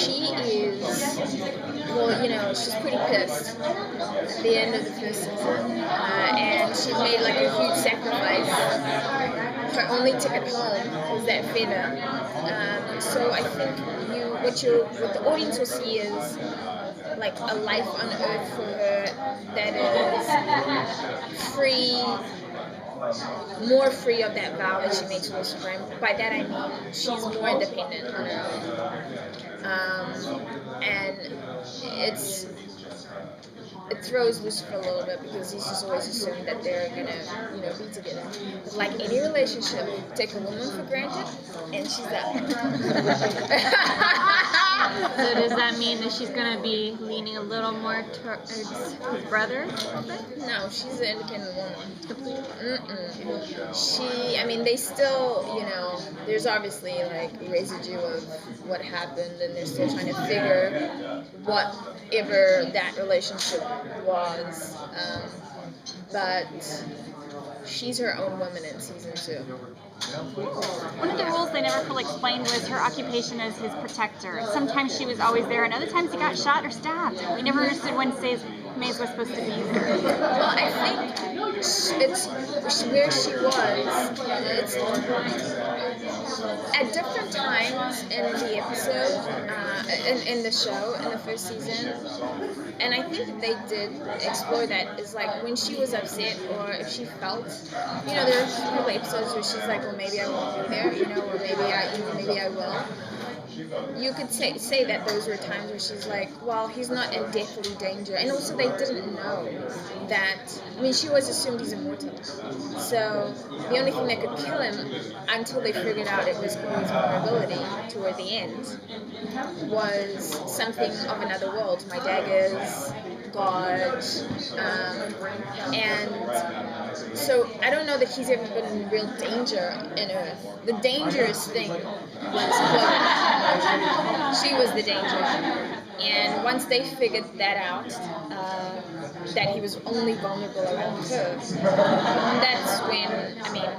she is, well, you know, she's pretty pissed at the end of the first season, and she made like a huge sacrifice. Her only ticket home was that feather. So I think what the audience will see is like a life on Earth for her that is free, more free of that vow that she made to Lucifer. And by that I mean she's more independent on her own. And it throws Lucifer a little bit because he's just always assuming that they're gonna, you know, be together. But like any relationship, take a woman for granted, and she's out. So does that mean that she's gonna be leaning a little more towards his brother? No, she's an independent woman. I mean, they still, you know, there's obviously like residue of what happened, and they're still trying to figure whatever that relationship was. But she's her own woman in season 2. One of the rules they never fully explained was her occupation as his protector. Sometimes she was always there, and other times he got shot or stabbed. We never understood when Maze was supposed to be there. Well, I think it's where she was. It's at different times in the episode, in the show, in the first season. And I think that they did explore that, is like when she was upset or if she felt, you know, there are a couple episodes where she's like, well, maybe I won't be there, you know, or maybe I will. You could say that those were times where she's like, well, he's not in deathly danger. And also they didn't know that, I mean, she always assumed he's immortal. So the only thing that could kill him, until they figured out it was Chloe's vulnerability toward the end, was something of another world. My daggers, God, and so I don't know that he's ever been in real danger in Earth. The dangerous thing was Chloe. She was the danger. And once they figured that out, that he was only vulnerable around her, that's when, I mean,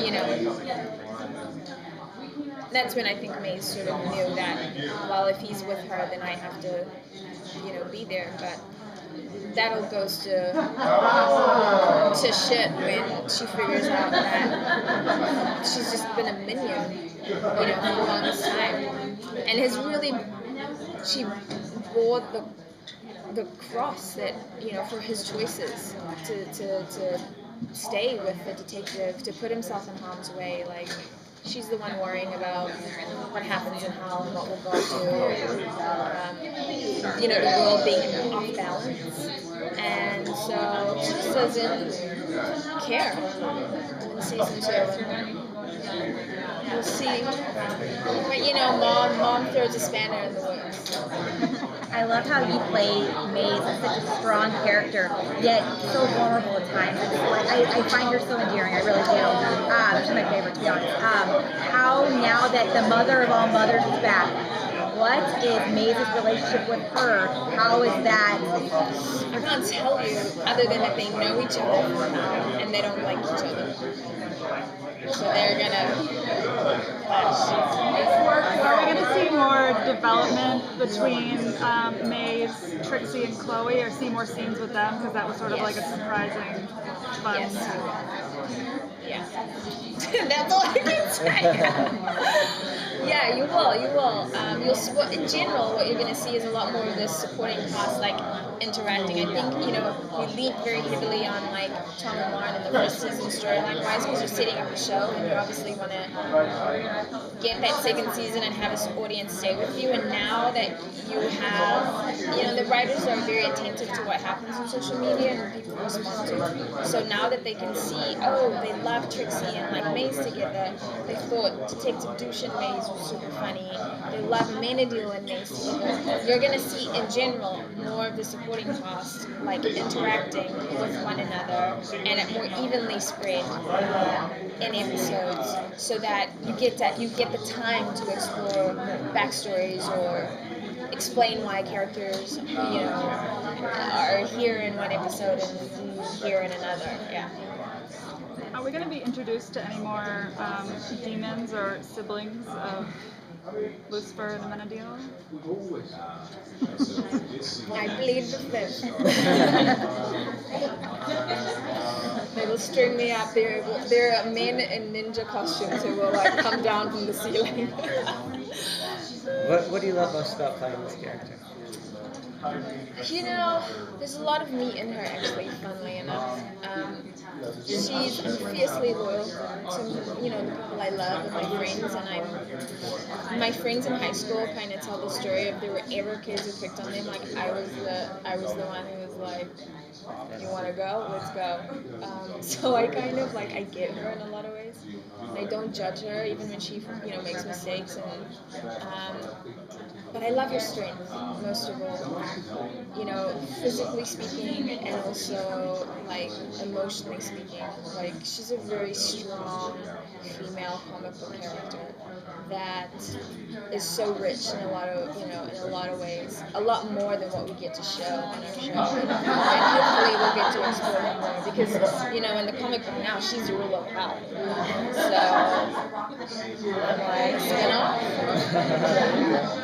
you know, that's when I think Maze sort of knew that, well, if he's with her, then I have to, you know, be there. But that all goes to shit when she figures out that she's just been a minion, you know, for the longest time, and has really, she bore the cross that, you know, for his choices to stay with the detective, to put himself in harm's way, like. She's the one worrying about what happens in hell and what will God do, you know, the world being off balance. And so she just doesn't care in season 2. We'll see. But, you know, mom throws a spanner in the works. I love how you play Maze as such a strong character, yet so vulnerable at times. I find her so endearing, I really do. She's my favorite, to be honest. How now that the mother of all mothers is back, what is Maze's relationship with her? How is that? I can't tell you, other than that they know each other and they don't like each other. So they're gonna clash. Are we gonna see more development between Maze, Trixie, and Chloe, or see more scenes with them? Because that was sort of like a surprising, fun. Yes. That's all I can say. Yeah, you will. In general, what you're going to see is a lot more of this supporting cast, like, interacting. I think, you know, we lean very heavily on, like, Tom and Lauren in the first season storyline-wise, because you're setting up the show, and you obviously want to get that second season and have this audience stay with you. And now that you have, you know, the writers are very attentive to what happens on social media and what people respond to. So now that they can see, oh, they love Trixie and, like, Maze together, they thought Detective Douche and Maze was super funny. They love Menadil and Mace together. You're going to see, in general, more of the supporting cast, like, interacting with one another, and it more evenly spread in episodes, so that you get the time to explore backstories or explain why characters, you know, are here in one episode and here in another. Yeah. Are we going to be introduced to any more demons or siblings of Lucifer and Amenadiel? I plead the fifth. They will string me up. There are men in ninja costumes who will like come down from the ceiling. What do you love most about playing this character? You know, there's a lot of me in her actually, funnily enough. She's fiercely loyal to, you know, the people I love and my friends, and my friends in high school kind of tell the story of there were ever kids who picked on them. Like I was the one who was like, you want to go? Let's go. So I kind of like, I get her in a lot of ways. I don't judge her even when she, you know, makes mistakes, but I love her strength most of all. You know, physically speaking and also like emotionally speaking. Like she's a very strong female comic book character that is so rich in a lot of, you know, in a lot of ways, a lot more than what we get to show on our show. And hopefully we'll get to explore her more because, you know, in the comic book now she's the rule of power. So I'm like, spin off.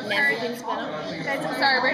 Nancy can spin off. Sorry, we're